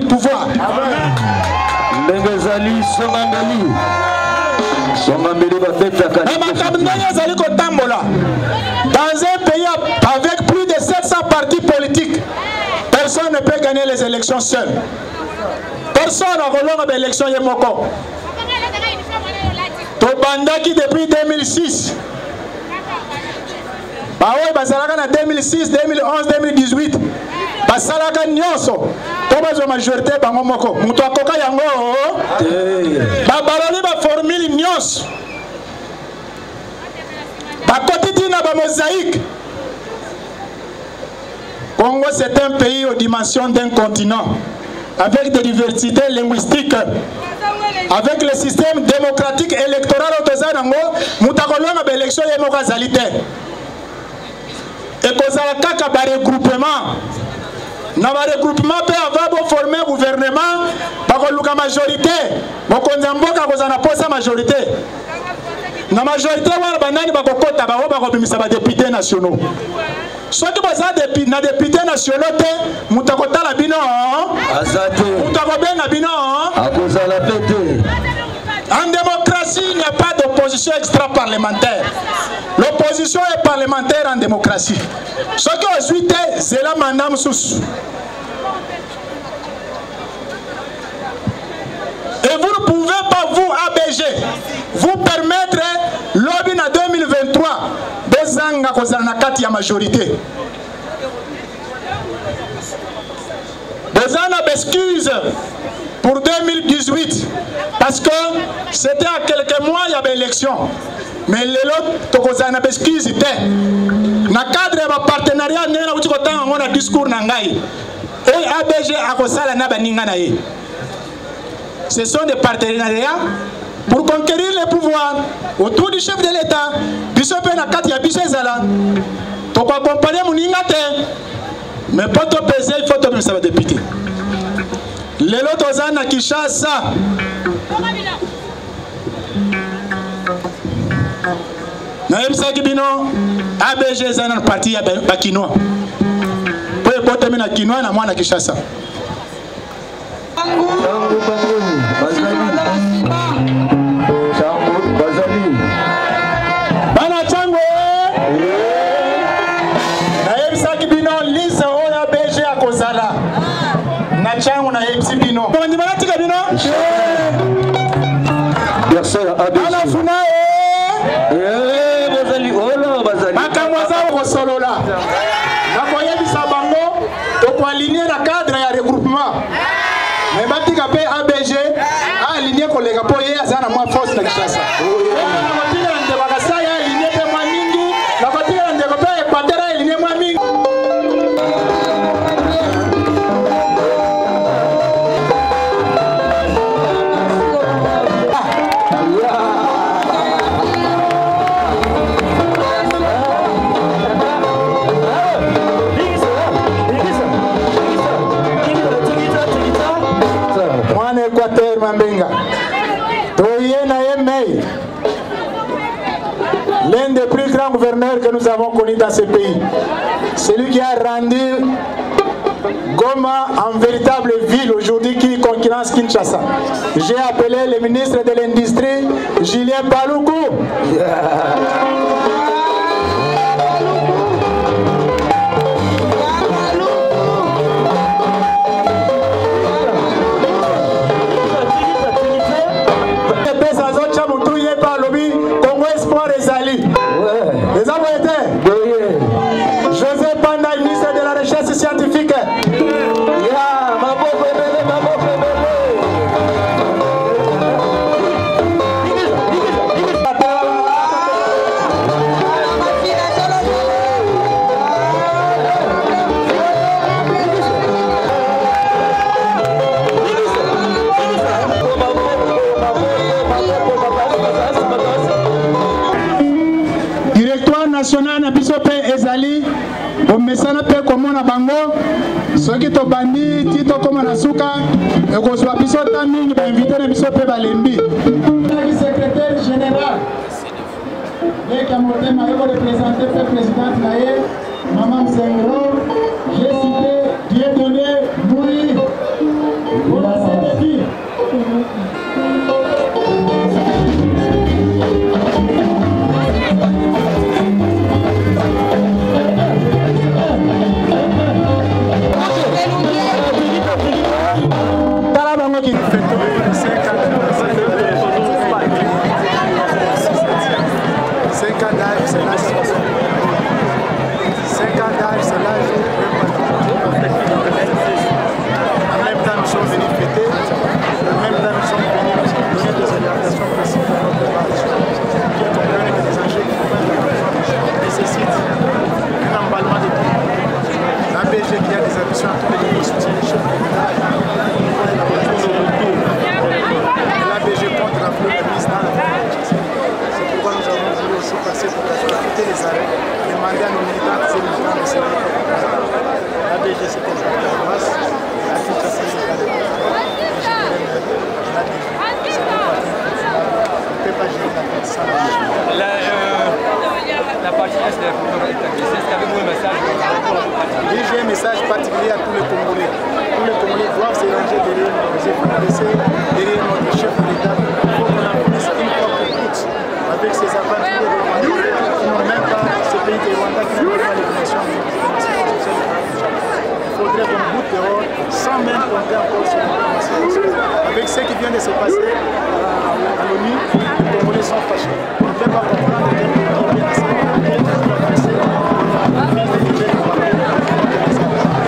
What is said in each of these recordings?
pouvoir. Dans un pays avec plus de 700 partis politiques, personne ne peut gagner les élections seul. Personne n'a volé l'élection Yemoko. Tobandaki depuis 2006. Baoui Basalaka en 2006, 2011, 2018. Basalaka Nyoso. Tobazo majorité Bangomoko. Moutoakoka Yango. Babaloni ba formule Nyos. Bakotiti na ba mosaïque. Congo, c'est un pays aux dimensions d'un continent, avec des diversités linguistiques, avec le système démocratique électoral au Tozanango, Moutakolonga l'élection et Mokazalité. Et Kozalaka ba regroupement. Na ba regroupement peut avoir formé un gouvernement, bakoluka majorité, Bokonzamboka kozana posa majorité. Na majorité wana banani bakokota ba bakobimisa ba députés nationaux. Soit que vous avez des députés nationaux, vous avez des en démocratie, il n'y a pas d'opposition extra-parlementaire. L'opposition est parlementaire en démocratie. Ce que vous suivez, c'est la madame Sous. Et vous ne pouvez pas, vous, ABG, vous permettre, lobby en 2023, des ans à la majorité. Des ans d'excuses pour 2018, parce que c'était à quelques mois, il y avait élection. Mais les autres, il y a des excuses. Dans le cadre de partenariat, il y a un discours. Et ABG a fait ce sont des partenariats pour conquérir le pouvoir autour du chef de l'État. Bishop Nakati a Bishop Zala. Pour accompagner mon ingate. Mais pour te peser, il faut te mettre ça député. Les autres ont qui chassent ça. Naïmsa Kibino, ABG Zana parti à Bakinois. Pour te mettre à Kinois, na moi na Kishasa. Changu na MC Bino. Kwa ndimana tika Bino? Ala funa bazali ola bazali. Makamwaza ko solola. Na koyebi sabango to ko aligner na cadre ya regroupement. Mais batika pe ABG a aligner kolega po ye azana moi force na Kishasa. Na kotika nde bakasa ya aligner pe mwa mingi. Na kotika nde ko pe patera aligner mwa mingi. L'un des plus grands gouverneurs que nous avons connus dans ce pays. Celui qui a rendu Goma en véritable ville aujourd'hui qui concurrence Kinshasa. J'ai appelé le ministre de l'Industrie, Julien Paluku. National na biso pe ezali o mesana pe komona bango soki to bandi ti to koma na suka e ko zwa biso ta mingi ba inviter na biso pe balembi le secrétaire général le Kamote ma ko représenter le président Naye Maman Zengro j'ai cité Dieudonné Moui Avec ce qui vient de se passer à l'ONU, les Congolais sont fâchés. On ne peut pas comprendre quel pays vient de se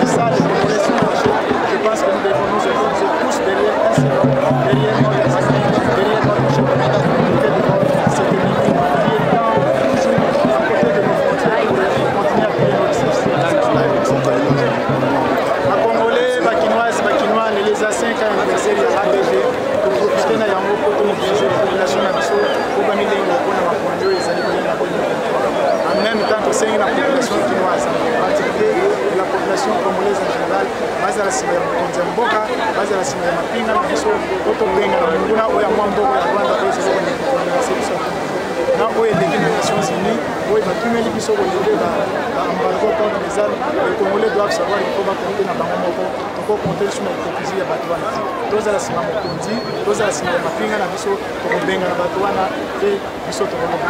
et ça, les Congolais sont fâchés. Je pense que nous devons nous organiser tous derrière un seul homme, derrière notre chef de l'État, cette limite qui est dans toujours à côté de nos frontières pour continuer à payer notre service. Les Congolais, Bakinois, les A5 anniversaire ya ABG pour profiter na yango pour mobiliser la population na biso pour bamile ngoko na maponjo ezali koyenga ko. En même temps que c'est la population kinoise, en particulier la population congolaise en général, bazala sima ya mokonzi ya mboka, bazala sima ya mapinga na biso totobenga na monguna oyo mwa mboko ya Rwanda oyo ezali koyenga biso na oyo eleki na Nations Unies oyo batumeli biso kolebe embargo contre les armes. Les Congolais doivent savoir qu'il faut bakonte na bango moko toko compter sur la hypocrisie ya bato wana tozala sima mokonzi tozala sima ya mapinga na biso tokobenga na bato wana mpe biso tokobenga.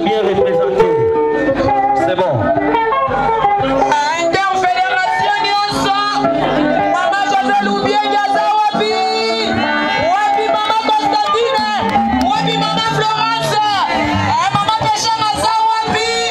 Bien représenté. C'est bon. Mama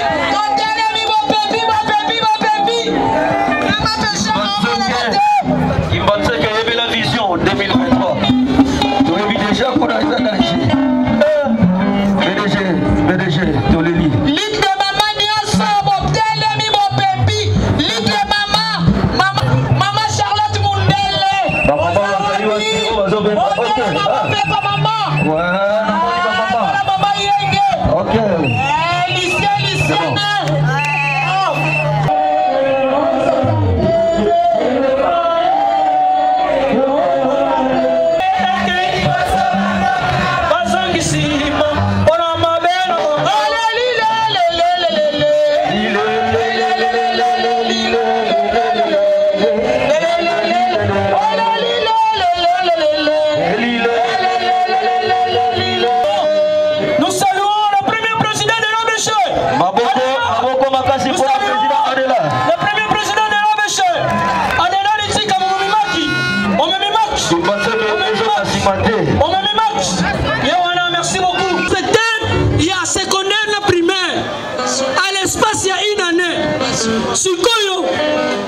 Sikoyo,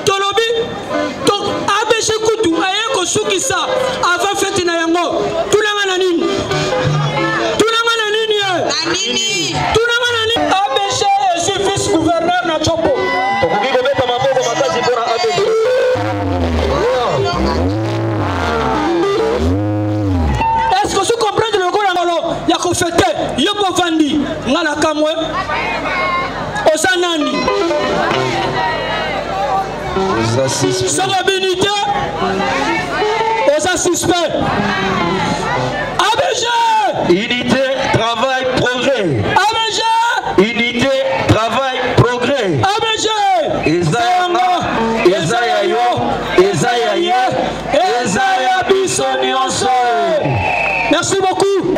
Tolobi, Abéché Koutou, Ayeko Soukissa, avant fête na yango, tout le monde a nini. Tout le monde a nini. Tout le monde a nini. Abéché, je suis vice-gouverneur na Chopo. Est-ce que vous comprenez le goût il y a qu'on fêter, il y a qu'on vendre, ngala kamwe, osanani. Sans habilité, aux suspect. ABG. Unité, travail, progrès. ABG. Unité, travail, progrès. ABG. Ezaya Bissonionso. Merci beaucoup.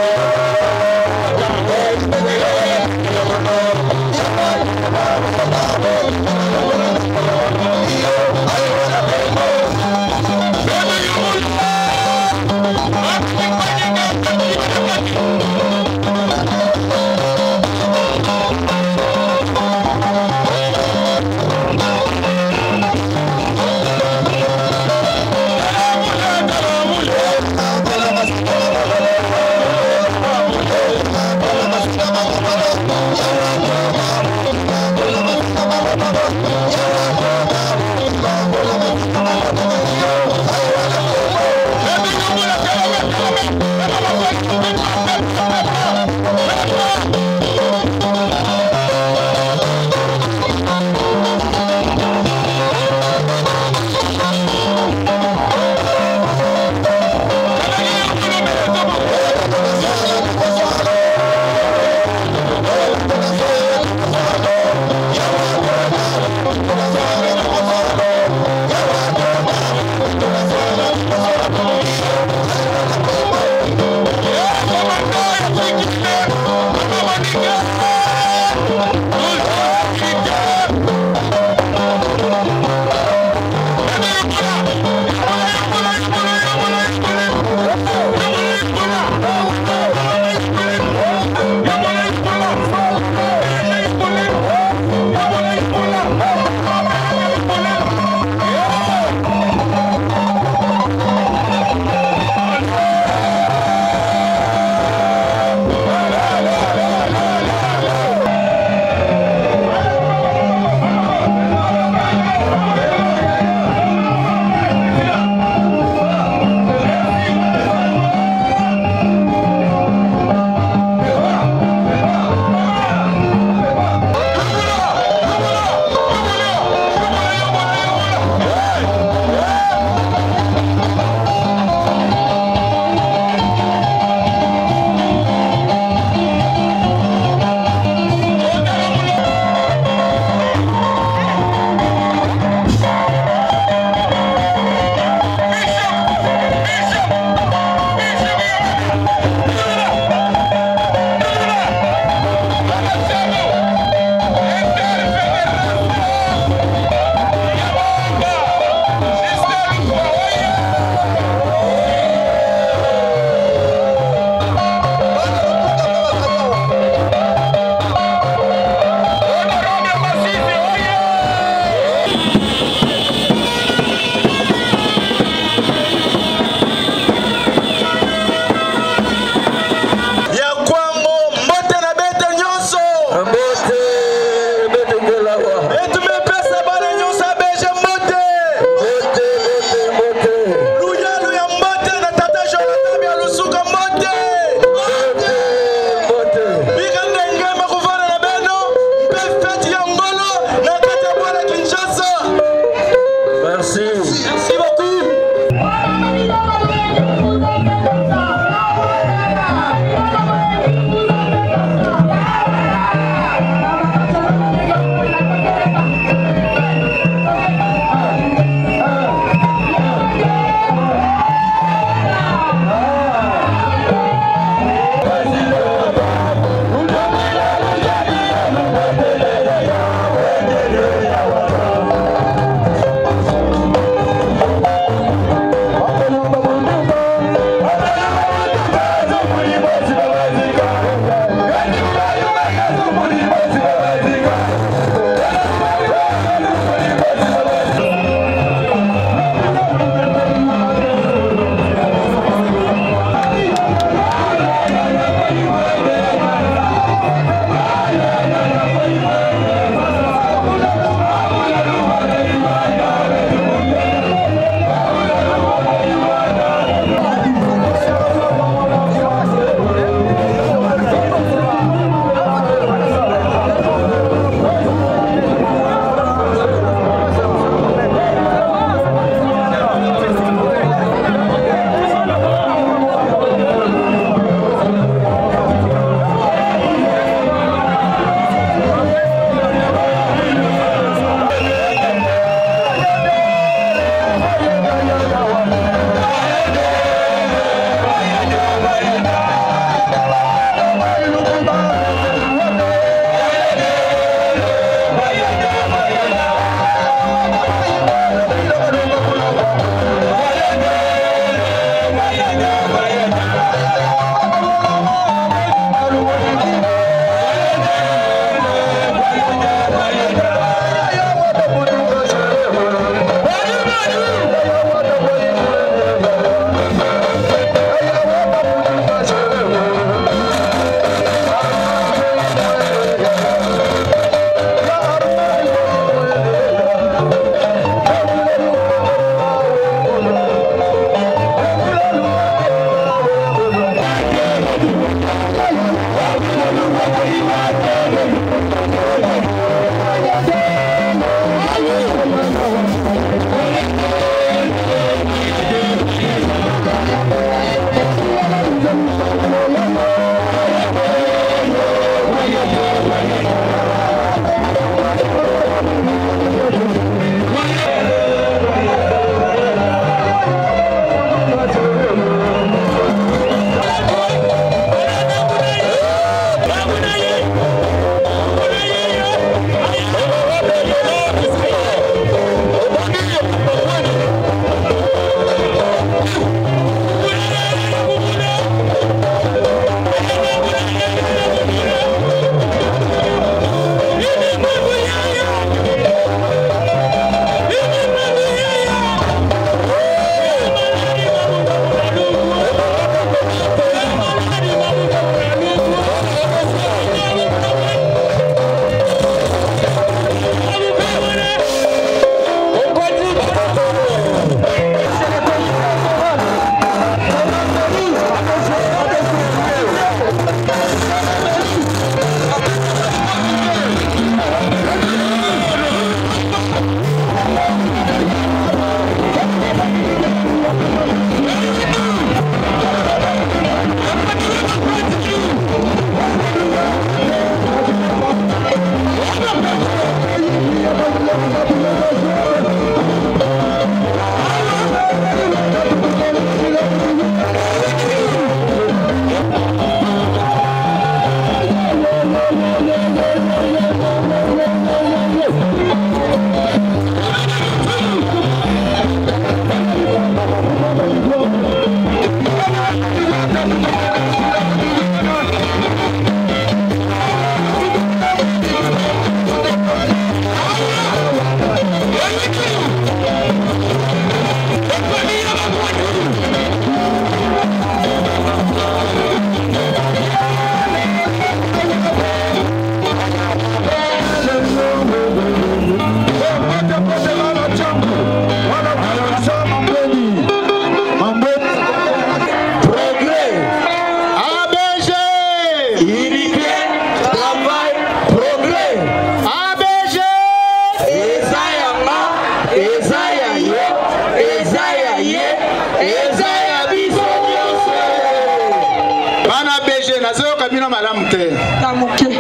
bino malamu te. Tamuke.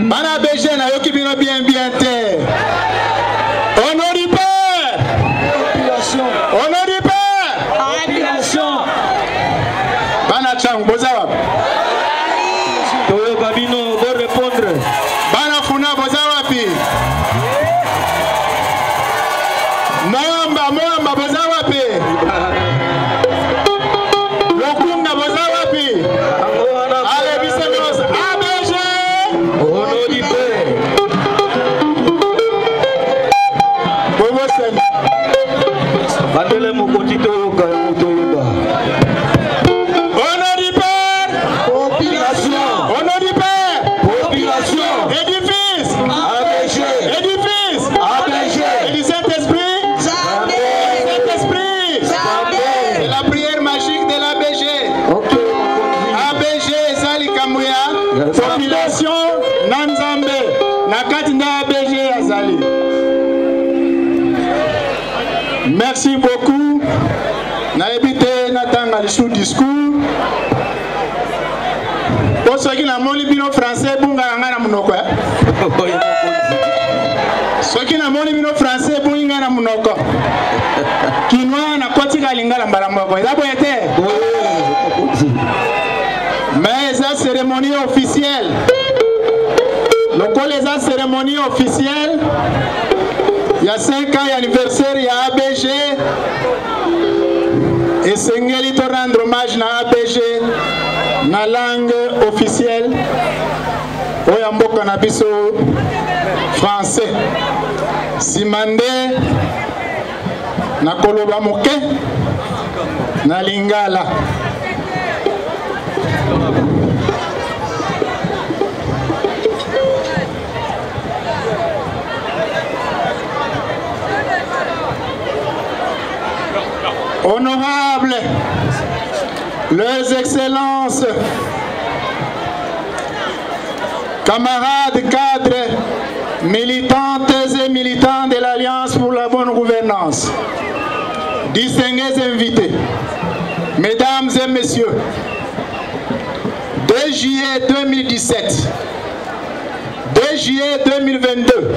Bana BG na yoki bino bien te. Honor du père. Population. Honor du père. Population. Bana chang bozawa. Toyo Babino, bon répondre. Bana funa bozawa pi. Moamba bozawa pi. Lokunga bozawa pi. Allez, bisemios. ABG. Honor du père. Bobo sen. Bandele mokoti toyoka motoyoba. Honor du père. Population. Honor du père. Population. Édifice. ABG. Édifice. ABG. Et du Saint-Esprit. Jamais. Saint-Esprit. Jamais. C'est la prière magique de l'ABG. Ok, mokonzi. ABG ezali kamuya. Population Nanzambe. Nakati nda ABG azali. Merci beaucoup. Naebite natanga lishu discours. Po soki na moni bino français bunga ngana munoko. Oyo mokonzi. Soki na moni bino français bunga na munoko. Kinwa na koti kalingala mbala moko. Ezabo ete. Oyo mokonzi. Mais la cérémonie officielle. Le la cérémonie officielle. Il y a 5 ans anniversaire, il y a ABG. Et Sengeli te rendre hommage à ABG. Na langue officielle. Oyamboka na biso français. Simande. Na koloba moke. Na lingala. Honorables, leurs excellences, camarades, cadres, militantes et militants de l'Alliance pour la bonne gouvernance, distingués invités, mesdames et messieurs, 2 juillet 2017, 2 juillet 2022,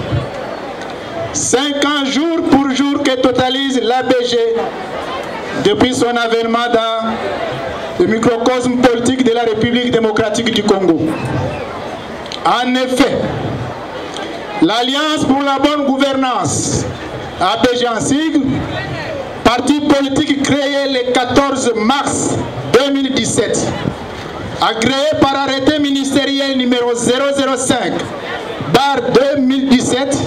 5 ans jour pour jour que totalise l'ABG depuis son avènement dans le microcosme politique de la République démocratique du Congo. En effet, l'Alliance pour la bonne gouvernance, ABG en sigle, parti politique créé le 14 mars 2017, agréé par arrêté ministériel numéro 005/2017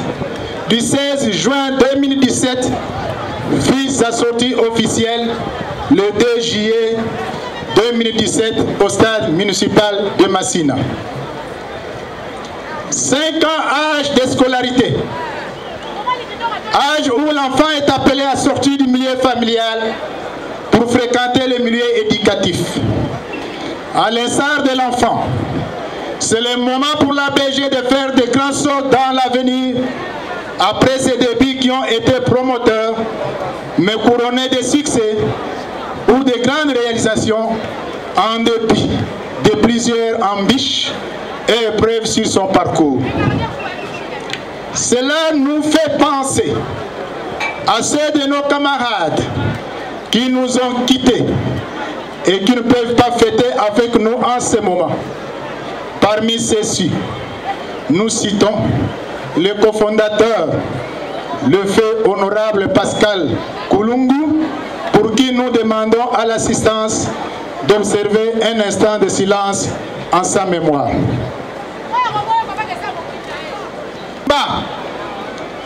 du 16 juin 2017, vise sa sortie officielle le 2 juillet 2017 au stade municipal de Massina. 5 ans âge de scolarité, âge où l'enfant est appelé à sortir du milieu familial pour fréquenter le milieu éducatif. À l'instar de l'enfant, c'est le moment pour l'ABG de faire de grands sauts dans l'avenir après ces débuts qui ont été promoteurs, mais couronnés de succès ou de grandes réalisations en dépit de plusieurs embûches et épreuves sur son parcours. Cela nous fait penser à ceux de nos camarades qui nous ont quittés et qui ne peuvent pas fêter avec nous en ce moment. Parmi ceux-ci, nous citons le cofondateur, le feu honorable Pascal Koulungu, pour qui nous demandons à l'assistance d'observer un instant de silence en sa mémoire.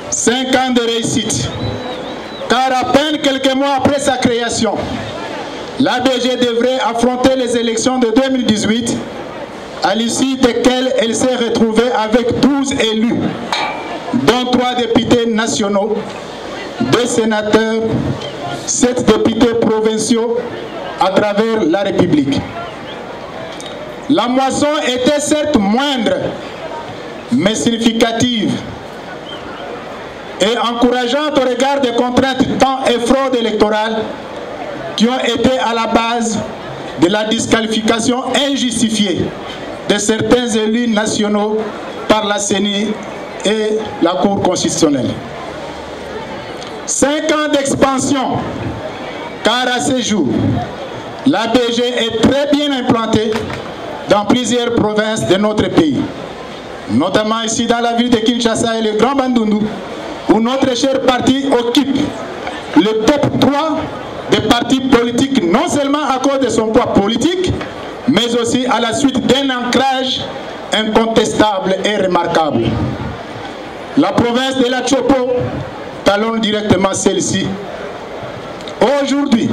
5 ans de réussite, car à peine quelques mois après sa création, l'ABG devrait affronter les élections de 2018, à l'issue desquelles elle s'est retrouvée avec 12 élus, dont 3 députés nationaux, 2 sénateurs, 7 députés provinciaux à travers la République. La moisson était certes moindre, mais significative et encourageante au regard des contraintes temps et fraude électorale qui ont été à la base de la disqualification injustifiée de certains élus nationaux par la CENI et la Cour constitutionnelle. 5 ans d'expansion, car à ce jour, l'ABG est très bien implantée dans plusieurs provinces de notre pays, notamment ici dans la ville de Kinshasa et le Grand Bandundu, où notre cher parti occupe le top 3 des partis politiques, non seulement à cause de son poids politique, mais aussi à la suite d'un ancrage incontestable et remarquable. La province de la Chopo talonne directement celle-ci. Aujourd'hui,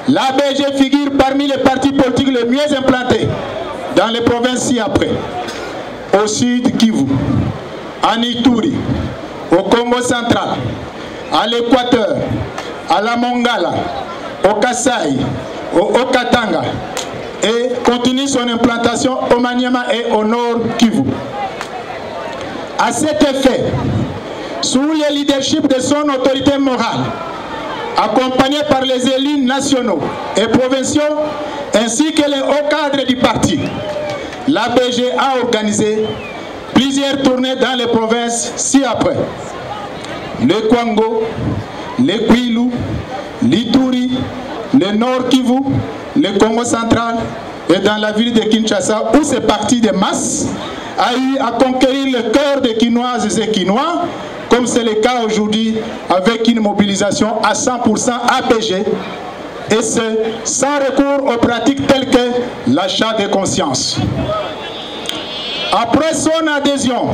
l'ABG figure parmi les partis politiques les mieux implantés dans les provinces ci-après. Au sud Kivu, en Ituri, au Congo central, à l'Équateur, à la Mongala, au Kasaï, au Okatanga, et continue son implantation au Maniema et au nord Kivu. À cet effet, sous le leadership de son autorité morale, accompagné par les élus nationaux et provinciaux, ainsi que les hauts cadres du parti, l'ABG a organisé plusieurs tournées dans les provinces ci-après. Le Kwango, le Kwilu, l'Ituri, le Nord Kivu, le Congo central et dans la ville de Kinshasa, où ce parti de masse a eu à conquérir le cœur des Kinoises et Kinois, comme c'est le cas aujourd'hui avec une mobilisation à 100% ABG, et ce, sans recours aux pratiques telles que l'achat de conscience. Après son adhésion,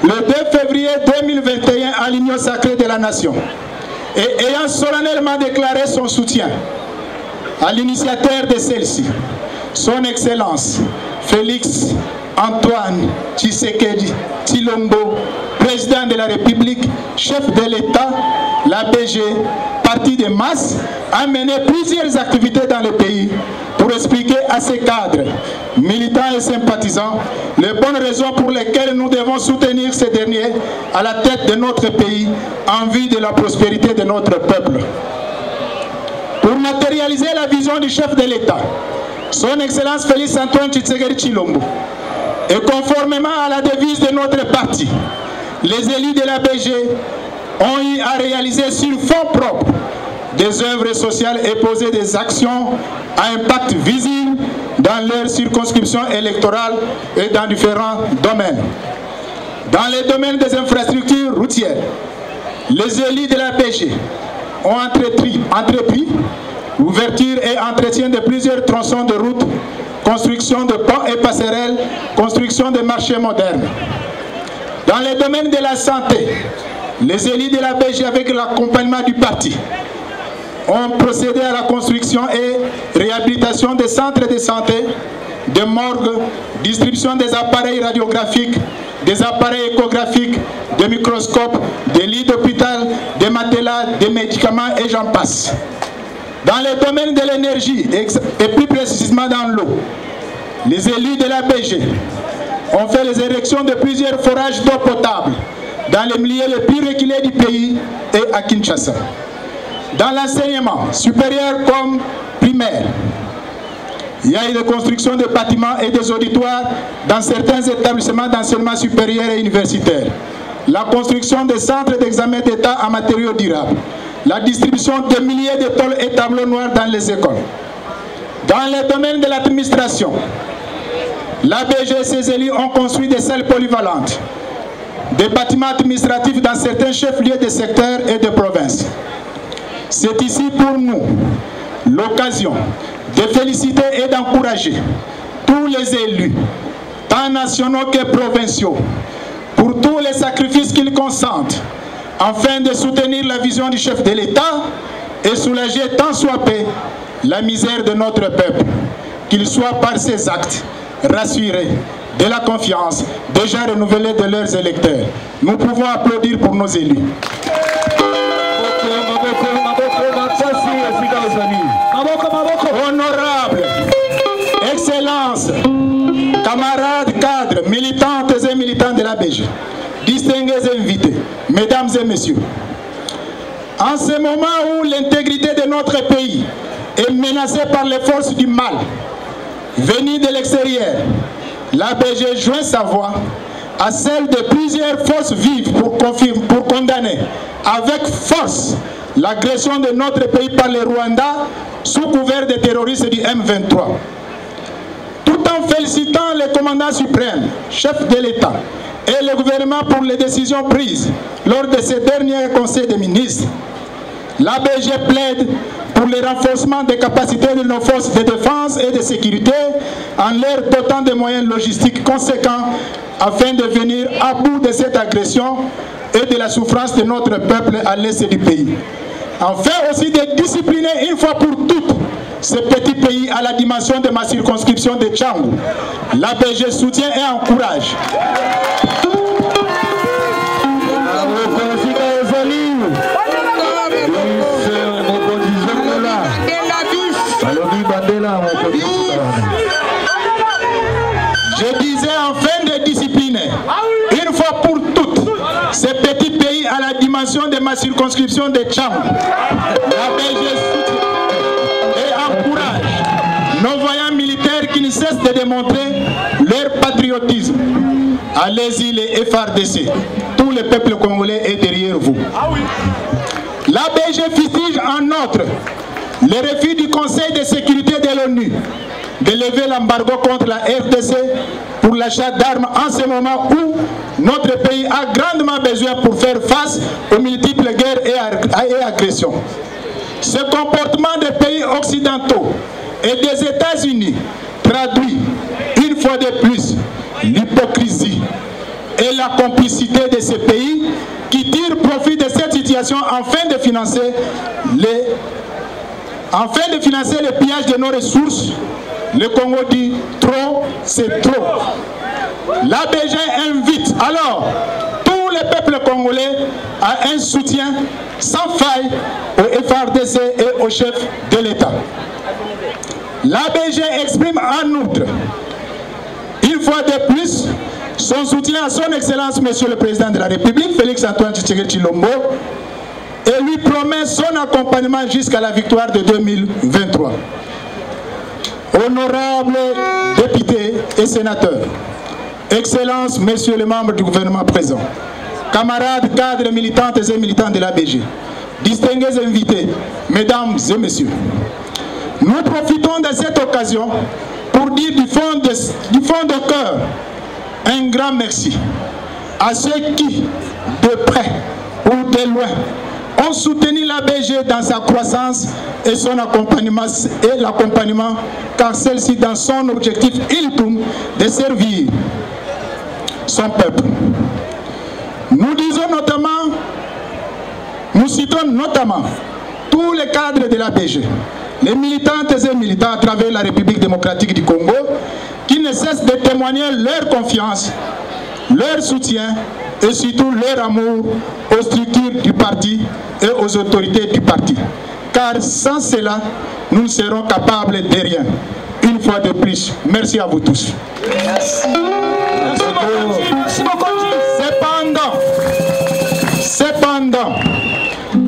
le 2 février 2021 à l'Union sacrée de la Nation, et ayant solennellement déclaré son soutien à l'initiateur de celle-ci, son Excellence Félix Antoine Tshisekedi Tshilombo, président de la République, chef de l'État, l'ABG, parti de masse, a mené plusieurs activités dans le pays pour expliquer à ses cadres, militants et sympathisants, les bonnes raisons pour lesquelles nous devons soutenir ces derniers à la tête de notre pays en vue de la prospérité de notre peuple. Pour matérialiser la vision du chef de l'État, son Excellence Félix Antoine Tshisekedi Tshilombo, et conformément à la devise de notre parti, les élus de l'ABG ont eu à réaliser sur fonds propres des œuvres sociales et poser des actions à impact visible dans leur circonscription électorale et dans différents domaines. Dans les domaines des infrastructures routières, les élus de l'ABG ont entrepris l'ouverture et entretien de plusieurs tronçons de route, construction de ponts et passerelles, construction de marchés modernes. Dans les domaines de la santé, les élus de l'ABG, avec l'accompagnement du parti, ont procédé à la construction et réhabilitation des centres de santé, des morgues, distribution des appareils radiographiques, des appareils échographiques, des microscopes, des lits d'hôpital, des matelas, des médicaments et j'en passe. Dans le domaine de l'énergie et plus précisément dans l'eau, les élus de l'ABG ont fait les érections de plusieurs forages d'eau potable dans les milieux les plus reculés du pays et à Kinshasa. Dans l'enseignement supérieur comme primaire, il y a eu des constructions de bâtiments et des auditoires dans certains établissements d'enseignement supérieur et universitaire, la construction des centres d'examen d'État en matériaux durables, la distribution de milliers de tôles et tableaux noirs dans les écoles. Dans le domaine de l'administration, l'ABG et ses élus ont construit des salles polyvalentes, des bâtiments administratifs dans certains chefs-lieux de secteurs et de provinces. C'est ici pour nous l'occasion de féliciter et d'encourager tous les élus, tant nationaux que provinciaux, pour tous les sacrifices qu'ils consentent afin de soutenir la vision du chef de l'État et soulager tant soit peu la misère de notre peuple, qu'ils soient par ses actes rassurés de la confiance déjà renouvelée de leurs électeurs. Nous pouvons applaudir pour nos élus. Honorable, Excellence, camarades, cadres, militantes et militants de l'ABG, distingués invités, mesdames et messieurs, en ce moment où l'intégrité de notre pays est menacée par les forces du mal venues de l'extérieur, l'ABG joint sa voix à celle de plusieurs forces vives pour condamner avec force l'agression de notre pays par le Rwanda sous couvert des terroristes du M23. Tout en félicitant le commandant suprême, chef de l'État, et le gouvernement pour les décisions prises lors de ces derniers conseils des ministres, l'ABG plaide pour le renforcement des capacités de nos forces de défense et de sécurité en leur dotant de moyens logistiques conséquents afin de venir à bout de cette agression et de la souffrance de notre peuple à l'est du pays. Enfin aussi de discipliner une fois pour toutes ce petit pays à la dimension de ma circonscription de Tchangou. L'ABG soutient et encourage. Je disais enfin de discipliner une fois pour toutes ce petit pays à la dimension de ma circonscription de Tchangou. L'ABG soutient et encourage nos voyants militaires qui ne cessent de démontrer leur patriotisme. Allez-y les FARDC, tout le peuple congolais est derrière vous. L'ABG fustige en outre le refus du Conseil de sécurité de l'ONU de lever l'embargo contre la RDC pour l'achat d'armes en ce moment où notre pays a grandement besoin pour faire face aux multiples guerres et agressions. Ce comportement des pays occidentaux et des États-Unis traduit une fois de plus l'hypocrisie et la complicité de ces pays qui tirent profit de cette situation afin de financer le pillage de nos ressources. Le Congo dit trop, c'est trop. L'ABG invite alors tous les peuples congolais à un soutien sans faille au FARDC et au chef de l'État. L'ABG exprime en outre, une fois de plus, son soutien à son Excellence, Monsieur le Président de la République, Félix-Antoine Tshisekedi Tshilombo, et lui promet son accompagnement jusqu'à la victoire de 2023. Honorables députés et sénateurs, Excellences, Messieurs les membres du gouvernement présent, camarades, cadres, militantes et militants de l'ABG, distingués invités, Mesdames et Messieurs, nous profitons de cette occasion pour dire du fond de cœur un grand merci à ceux qui, de près ou de loin, ont soutenu l'ABG dans sa croissance et son accompagnement, car celle-ci dans son objectif ultime de servir son peuple. Nous citons notamment tous les cadres de l'ABG, les militantes et militants à travers la République démocratique du Congo, qui ne cessent de témoigner leur confiance, leur soutien et surtout leur amour aux structures du parti et aux autorités du parti. Car sans cela, nous ne serons capables de rien. Une fois de plus, merci à vous tous. Merci. Cependant,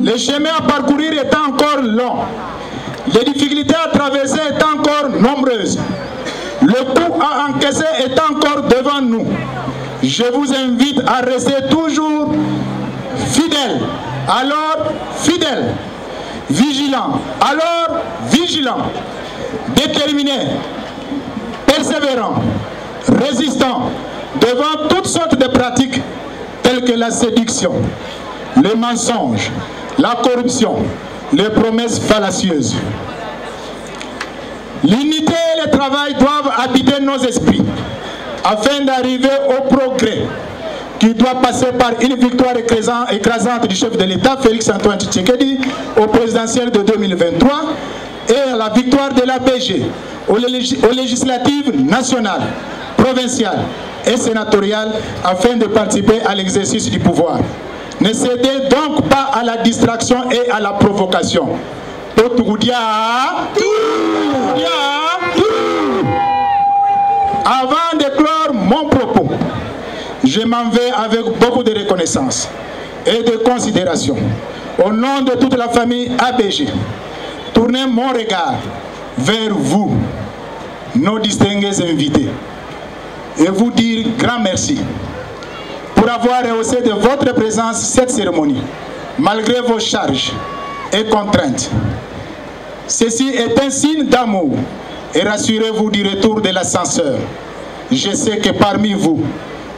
le chemin à parcourir est encore long. Les difficultés à traverser sont encore nombreuses. Le coût à encaisser est encore devant nous. Je vous invite à rester toujours fidèles, alors fidèles, vigilants, alors vigilants, déterminés, persévérants, résistants devant toutes sortes de pratiques telles que la séduction, le mensonge, la corruption, les promesses fallacieuses. L'unité et le travail doivent habiter nos esprits afin d'arriver au progrès qui doit passer par une victoire écrasante du chef de l'État, Félix-Antoine Tshisekedi, au présidentiel de 2023 et à la victoire de l'ABG aux législatives nationales, provinciales et sénatoriales afin de participer à l'exercice du pouvoir. Ne cédez donc pas à la distraction et à la provocation. Avant de clore mon propos, je m'en vais avec beaucoup de reconnaissance et de considération au nom de toute la famille ABG, tourner mon regard vers vous, nos distingués invités, et vous dire grand merci pour avoir rehaussé de votre présence cette cérémonie, malgré vos charges et contraintes. Ceci est un signe d'amour et rassurez-vous du retour de l'ascenseur. Je sais que parmi vous,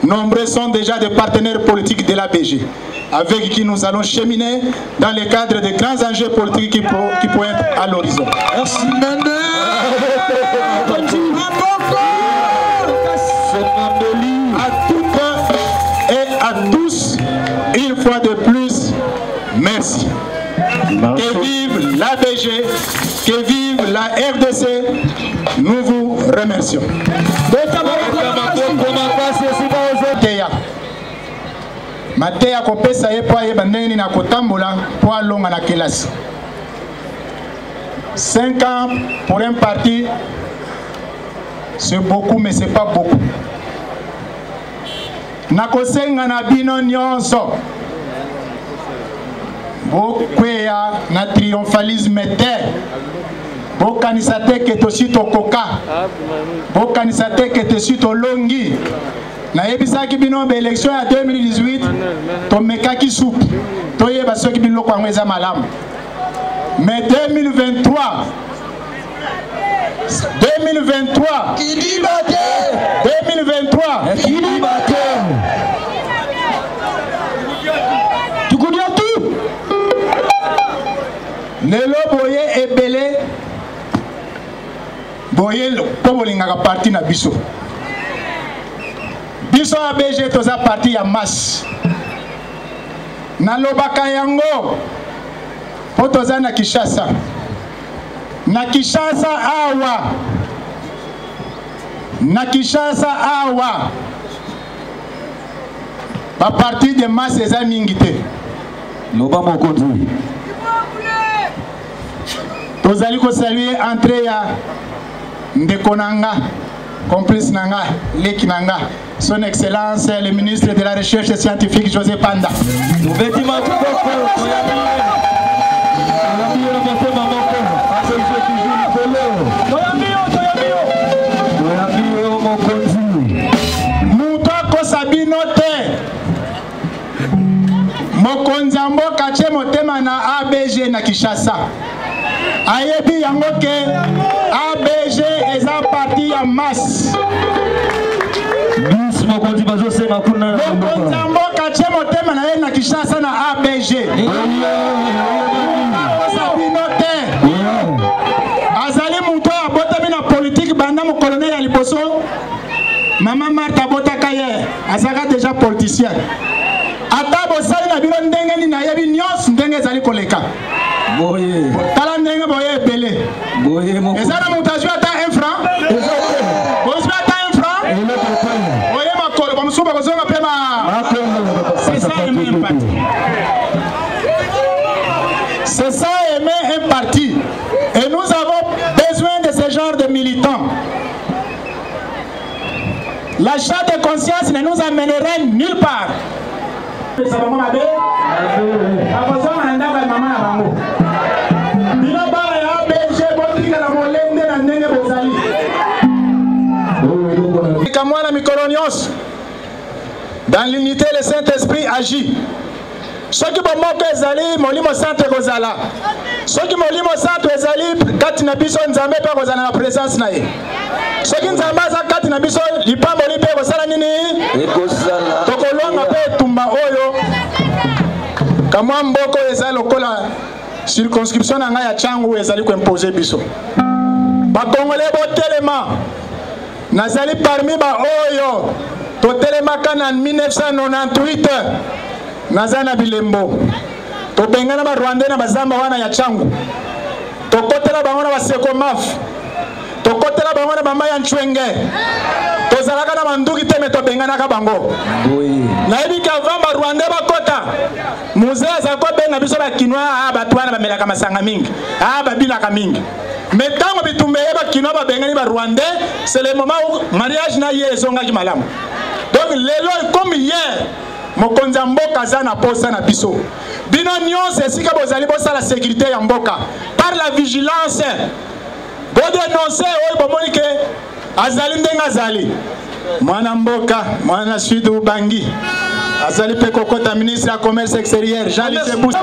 nombreux sont déjà des partenaires politiques de l'ABG, avec qui nous allons cheminer dans le cadre de grands enjeux politiques qui pointent à l'horizon. Merci. À toutes et à tous, une fois de plus, merci. Que vive l'ABG, que vive la RDC, nous vous remercions. Mateya kopesa ye po ayeba ndenge na kotambola po alonga na kelasi. 5 ans pour un parti, c'est beaucoup mais c'est pas beaucoup. Nakosenga na bino nyonso bokweya na triomphalisme te, bokanisa te ke tosi tokoka, bokanisa te ke tosi tolongi. Na yebisaki bino be élection ya 2018 tomekaki soupe toyeba soki biloko yango eza malamu. Mais 2023 lelo boye ebele boye po bolingaka parti na biso. Biso ABG toza parti ya masse. Nalobaka yango po toza na Kinshasa. Na Kinshasa awa. Na Kinshasa awa. Ba parti de masse eza mingi te. Loba mokonzi. Tozali ko saluer entrée ya ndeko nanga, complice nanga, leki nanga, son excellence le ministre de la recherche scientifique José Panda. Muto kosabino te. Mokonzi mboka che motema na ABG na Kinshasa. Ayebi yango ke ABG eza parti ya masse. Mokonzi bazosema kuna mokonzi mboka che motema na ye na Kinshasa na ABG. Sabino te. Azali muto abotami na politique banda mo colonel ya liboso. Mama Martha botaka ye azaka déjà politicien. Ata bosali na bino ndenge ni na yebi nyonso ndenge ezali koleka. Boye. Tala ndenge boye ebele. Boye mo. Ezana mutu azwi ata 1 franc. Bozwi ata 1 franc. Boye makolo bamusuba kozonga pe ma. C'est ça aimer un parti. C'est ça aimer un parti. Et nous avons besoin de ce genre de militants. L'achat de conscience ne nous amènerait nulle part. Dans l'unité, le Saint-Esprit agit. Ceux qui bomoko ezali molimo centre kozala. Ceux qui molimo centre ezali kati na biso nzambe pe kozala na présence na ye. Ceux qui nzambe za kati na biso lipambo lipe kozala nini? Ekozala. Tokolonga pe tumba oyo. Kamwa mboko ezali lokola circonscription na ngai ya Changu ezali ko imposer biso. Ba Congolais botelema. Nazali parmi ba oyo totelema kana 1998. Nazana bilembo to bengana ba Rwanda na bazamba wana ya Changu to kotela bango na baseko maf to kotela bango na bamba ya Nchwenge to zalaka na manduki teme to bengana ka bango na ebika vamba Rwanda bakota muzea za ko benga biso ba kinwa batwana bamelaka masanga mingi babilaka mingi metango bitumbe ba kinwa ba bengani ba Rwanda c'est le moment où mariage na yezonga ki malamu donc lelo comme hier mokonzi mboka za na posa na biso bino nyonso esika bozali bosala sécurité ya mboka par la vigilance bodénonce oyo bomoni ke azali ndenge azali mwana mboka mwana sud ubangi azali pe kokota ministre ya commerce extérieur Jean-Luc Boussa.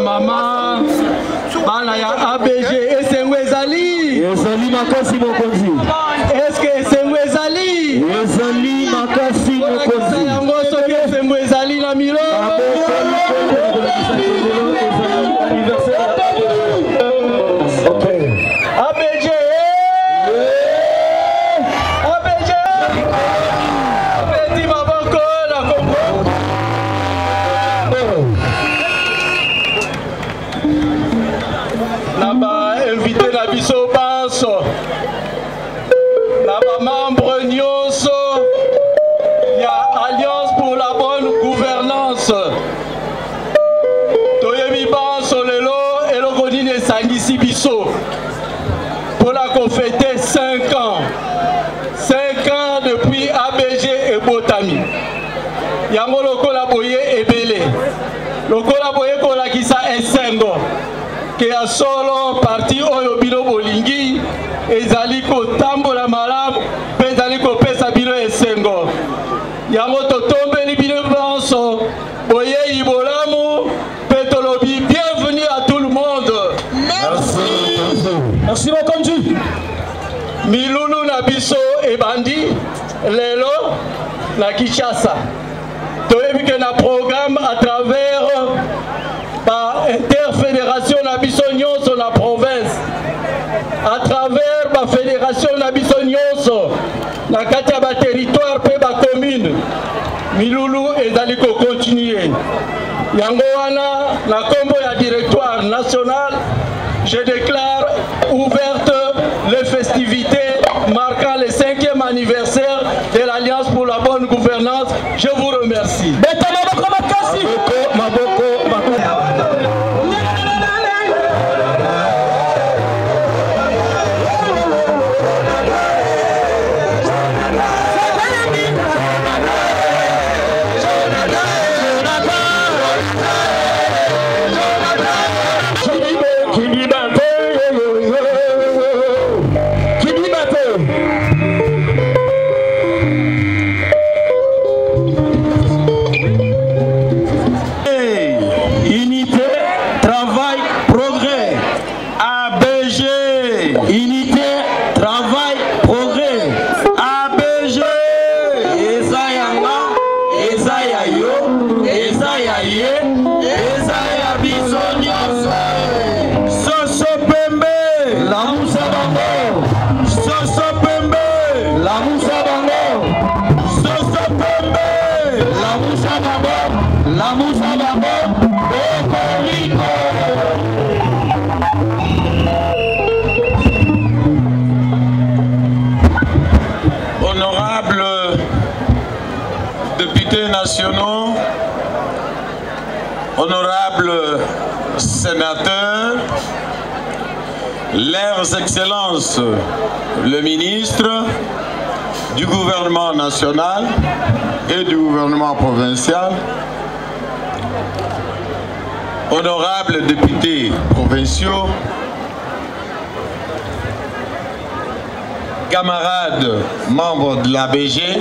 Maman, bana ya ABG esengo ezali makasi mokonzi. Est-ce que esengo ezali makasi mokonzi. yango soki esengo ezali na milo ABG abeti maboko na kombo na ba invité na biso banso na ba membre nyonso ya Alliance pour la bonne gouvernance toyebi banso lelo eloko nini esangisi biso mpona kofete 5 ans depuis ABG ebotami yango lokola boye ebele lokola boye kolakisa esengo ke ya solo parti oyo bino bolingi ezali kotambola malamu mpe ezali kopesa bino esengo yango totombeli bino banso boyei bolamu mpe tolobi bienvenue à tout le monde. Merci mokonzi. milulu na biso ebandi lelo na Kinshasa toyebi ke na programme à travers ba interfédération na biso nyonso na province à travers ba fédération na biso nyonso na kati ya ba territoire pe ba commune milulu ezali ko continuer yango wana na kombo ya directoire national je déclare ouverte les festivités marquant le 5e anniversaire de l'Alliance pour la bonne gouvernance. Je vous remercie. Honorables députés nationaux, honorables sénateurs, leurs excellences, le ministre du gouvernement national et du gouvernement provincial, honorables députés provinciaux, camarades membres de l'ABG,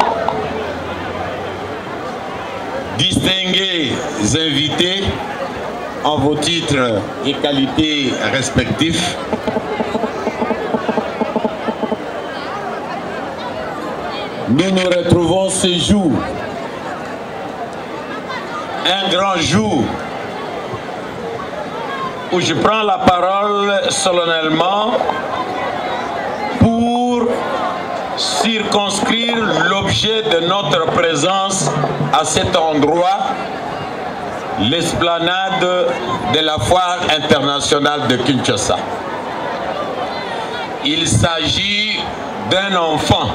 distingués invités en vos titres et qualités respectifs, nous nous retrouvons ce jour, un grand jour où je prends la parole solennellement pour circonscrire l'objet de notre présence à cet endroit, l'esplanade de la Foire internationale de Kinshasa. Il s'agit d'un enfant,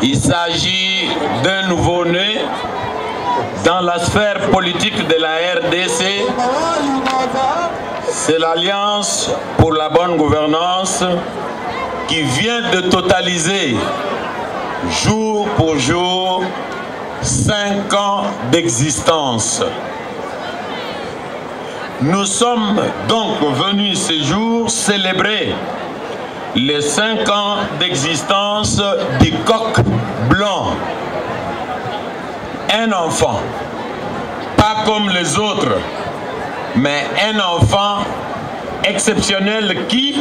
il s'agit d'un nouveau-né dans la sphère politique de la RDC, c'est l'Alliance pour la bonne gouvernance qui vient de totaliser jour pour jour 5 ans d'existence. Nous sommes donc venus ce jour célébrer les 5 ans d'existence du coq blanc. Un enfant, pas comme les autres, mais un enfant exceptionnel qui,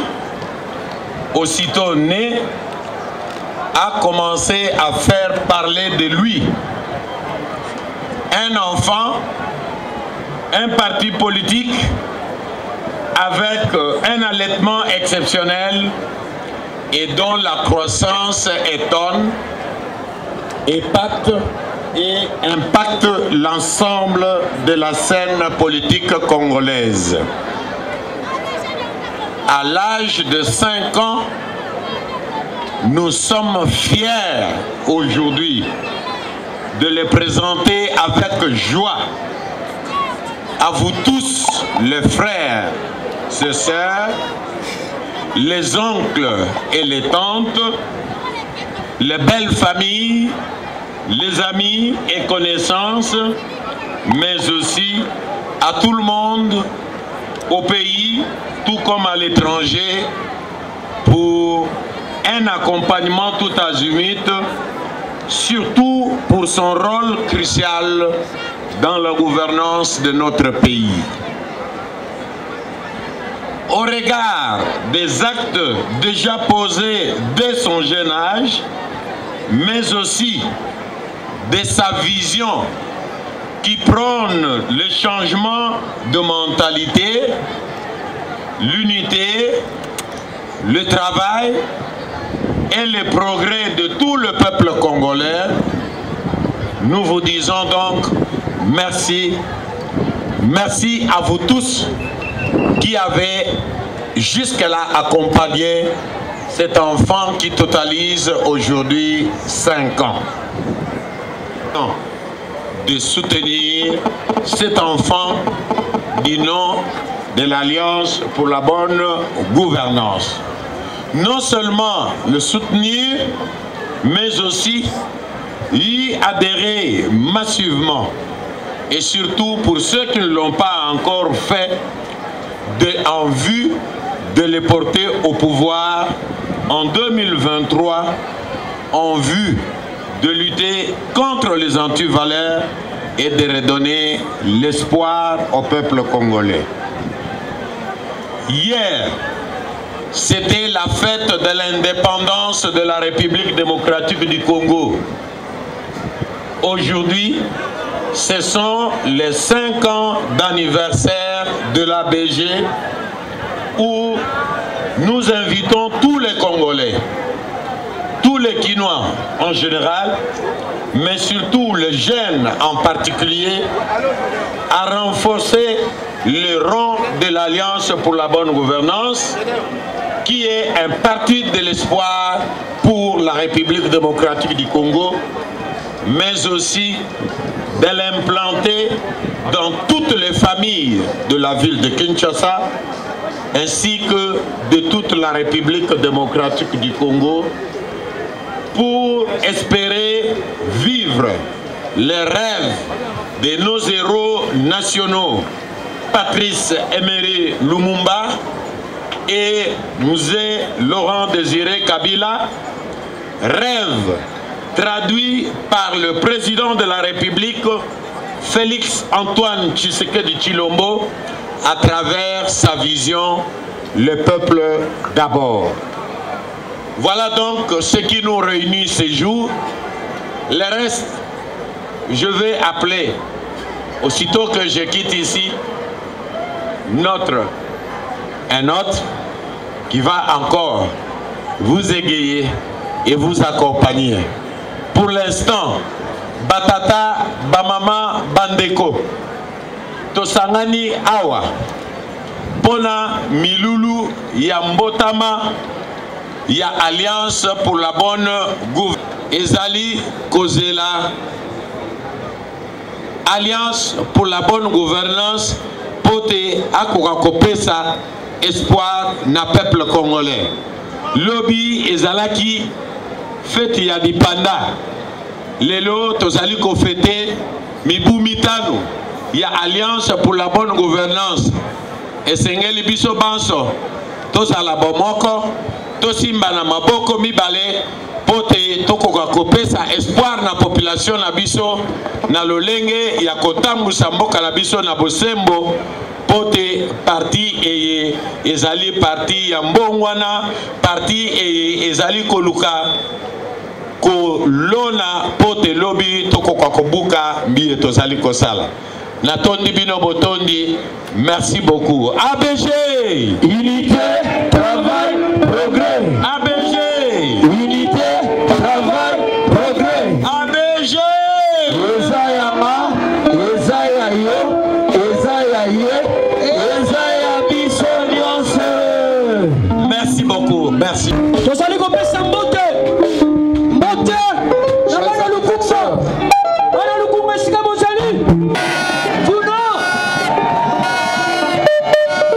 aussitôt né, a commencé à faire parler de lui. Un enfant, un parti politique avec un allaitement exceptionnel et dont la croissance étonne, épate et impacte l'ensemble de la scène politique congolaise. À l'âge de 5 ans, nous sommes fiers aujourd'hui de les présenter avec joie à vous tous, les frères, les sœurs, les oncles et les tantes, les belles familles, les amis et connaissances, mais aussi à tout le monde, au pays, tout comme à l'étranger, pour un accompagnement tout azimut, surtout pour son rôle crucial dans la gouvernance de notre pays. Au regard des actes déjà posés dès son jeune âge, mais aussi de sa vision qui prône le changement de mentalité, l'unité, le travail et le progrès de tout le peuple congolais, nous vous disons donc merci. Merci à vous tous qui avez jusque-là accompagné cet enfant qui totalise aujourd'hui 5 ans. De soutenir cet enfant du nom de l'Alliance pour la bonne gouvernance. Non seulement le soutenir, mais aussi y adhérer massivement. Et surtout pour ceux qui ne l'ont pas encore fait, en vue de les porter au pouvoir en 2023, en vue de lutter contre les antivaleurs et de redonner l'espoir au peuple congolais. Hier, c'était la fête de l'indépendance de la République démocratique du Congo. Aujourd'hui, ce sont les 5 ans d'anniversaire de l'ABG où nous invitons tous les Congolais, tous les Quinois en général, mais surtout les jeunes en particulier, à renforcer le rang de l'Alliance pour la bonne gouvernance, qui est un parti de l'espoir pour la République démocratique du Congo, mais aussi de l'implanter dans toutes les familles de la ville de Kinshasa, ainsi que de toute la République démocratique du Congo, pour espérer vivre les rêves de nos héros nationaux, Patrice Emery Lumumba et Mzee Laurent Désiré Kabila, rêve traduit par le président de la République, Félix Antoine Tshisekedi Tshilombo, à travers sa vision « Le peuple d'abord ». Voilà donc ce qui nous réunit ces jours. Le reste, je vais appeler, aussitôt que je quitte ici, un autre qui va encore vous égayer et vous accompagner. Pour l'instant, Batata, Bamama, Bandeko, Tosangani Awa, Pona, Milulu, Yambotama, Ya Alliance pour la bonne gouvernance. Ezali Kozela, Alliance pour la bonne gouvernance pote akokakopesa espoir na peuple congolais. Lobby ezalaki fête ya dipanda. Lelo tozali ko fêter mibu mitano ya Alliance pour la bonne gouvernance. Esengeli biso banso tozala bomoko tosimba na maboko mibale pote tokoka kopesa espoir na population na biso na lolenge ya kotambusa mboka na biso na bosembo pote parti eye ezali parti ya mbongwana parti eye ezali koluka kolona pote lobi tokoka kobuka mbiye tozali kosala na tondi bino botondi. Merci beaucoup. ABG Unité, travail, progrès. ABG Unité, travail, progrès. ABG Ezayama, Ezaya yo, Ezaya ye, Ezaya biso nyonso. Merci beaucoup. Merci. tozali kopesa mbote mbote na bana lukumu esika bozali kuna merci.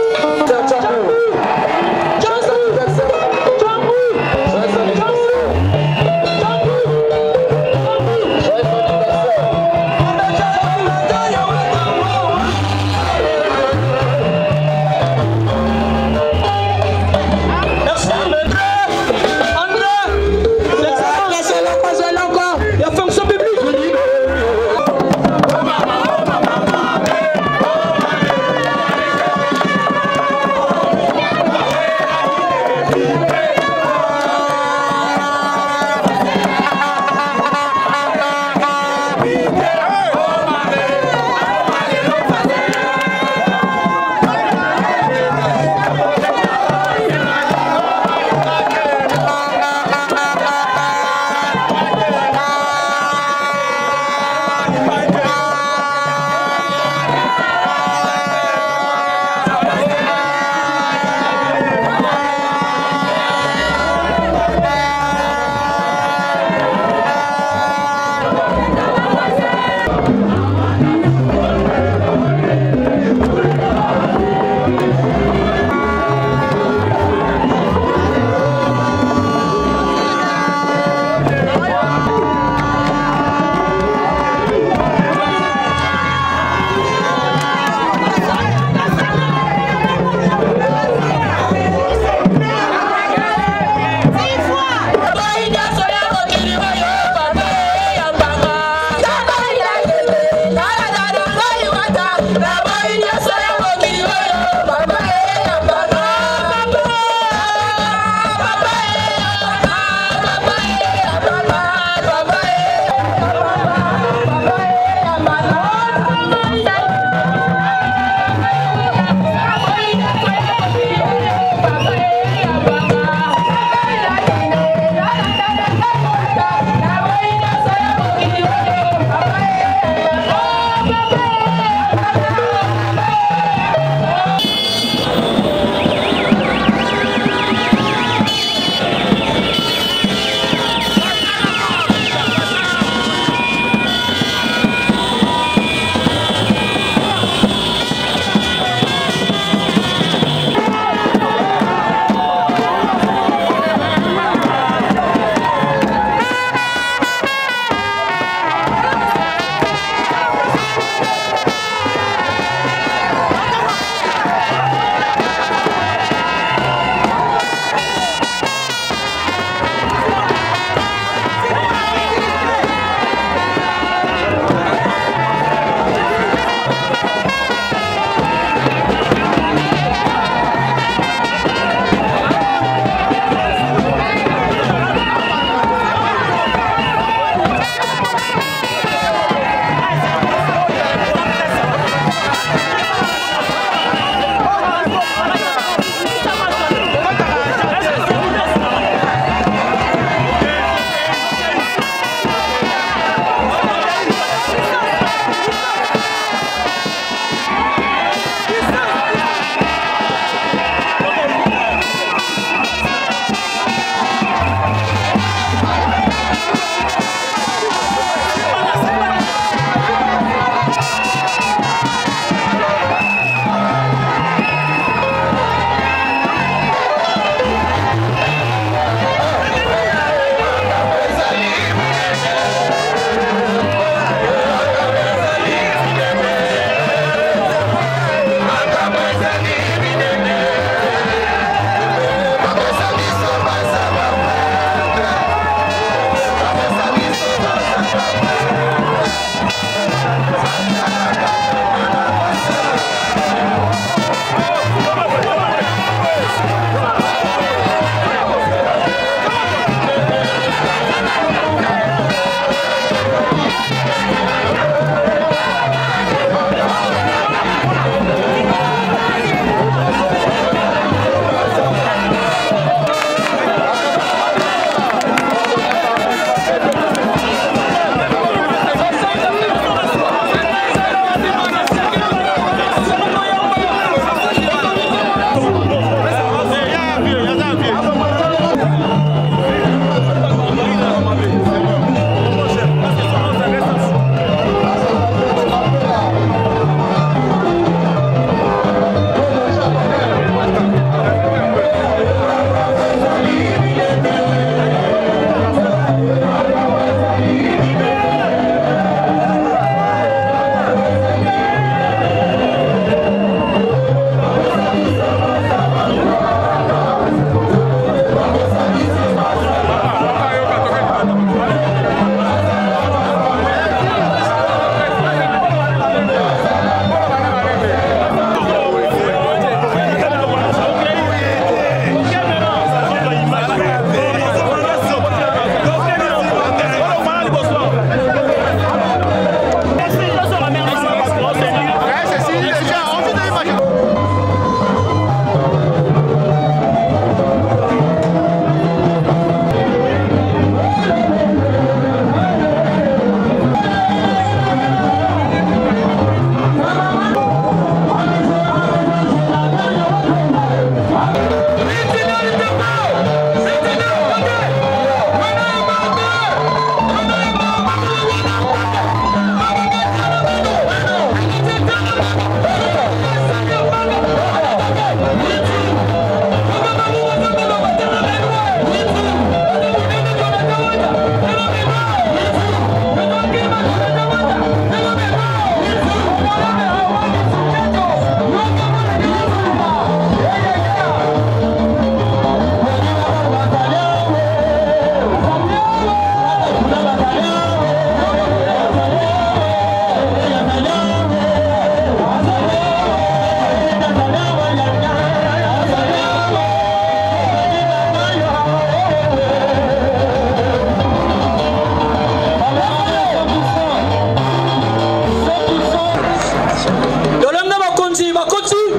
Touti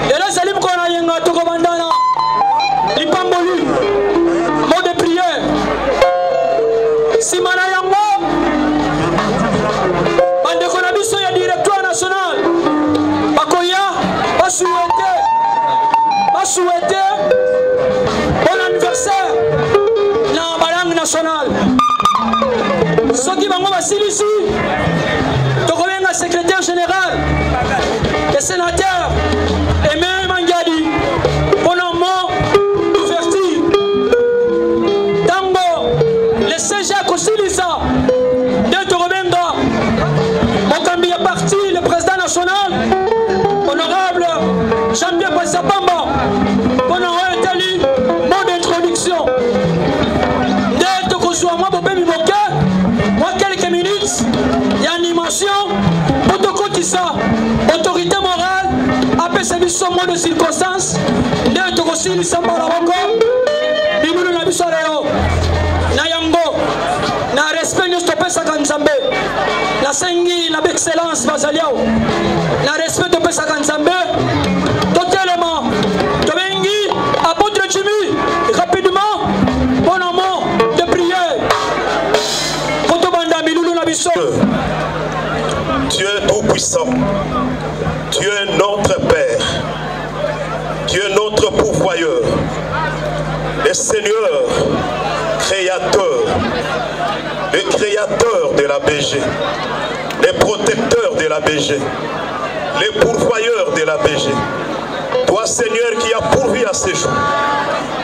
et là Salim Kona Yenga Toko Bandana Lipamboli mot de prière Simana Yango Bandeko na biso ya directoire national Bakoya souhaiter bon anniversaire na balangue nationale soki bango basilisi tokobenga secrétaire général le sénateur Aimé Mangiadi mpona mot d'ouverture ntango le CG akosilisa nde tokobenga mokambi ya parti le président national honorable Jean-Pierre Passapamba mpona oyo etali mot d'introduction nde tokozwa mwa bopemi moke mwa quelques minutes ya animation po tokotisa autorité morale apesa biso mot de circonstance nde tokosilisa mbala moko bibulu na biso lelo na yango na respect nyonso topesaka nzambe nasengi na baexcellence bazali awo na respect topesaka nzambe totelema tobengi apôtre Jimmy rapidement bon amour de prière kotobanda milulu na biso. Dieu tout-puissant, Dieu notre Père, Dieu notre pourvoyeur, le Seigneur créateur, le créateur de la BG, le protecteur de la BG, le pourvoyeur de la BG. Toi Seigneur qui as pourvu à ces jours,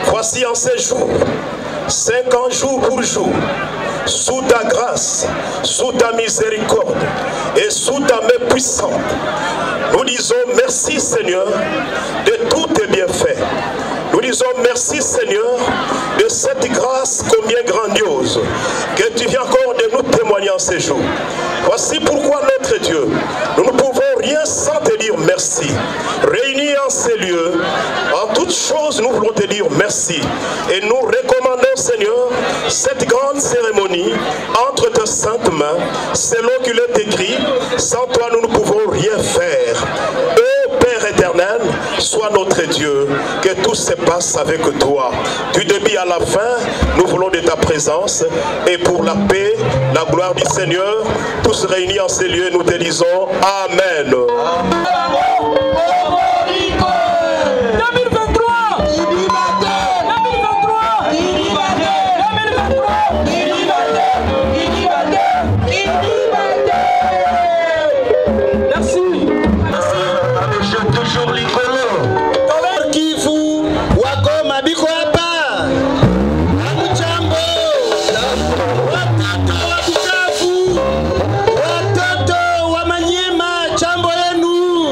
voici en ces jours, 50 jours pour jour, sous ta grâce, sous ta miséricorde et sous ta main puissante, nous disons merci Seigneur de tous tes bienfaits. Nous disons merci Seigneur de cette grâce combien grandiose que tu viens encore de nous témoigner en ces jours. Voici pourquoi notre Dieu, nous ne pouvons rien sans te dire merci. Réunis en ces lieux, en toutes choses nous voulons te dire merci. Et nous recommandons Seigneur cette grande cérémonie entre tes saintes mains, selon qu'il est écrit, sans toi nous ne pouvons rien faire. Père éternel, sois notre Dieu, que tout se passe avec toi. Du début à la fin, nous voulons de ta présence et pour la paix, la gloire du Seigneur, tous réunis en ces lieux, nous te disons Amen. Jambo yenu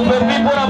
permis pour la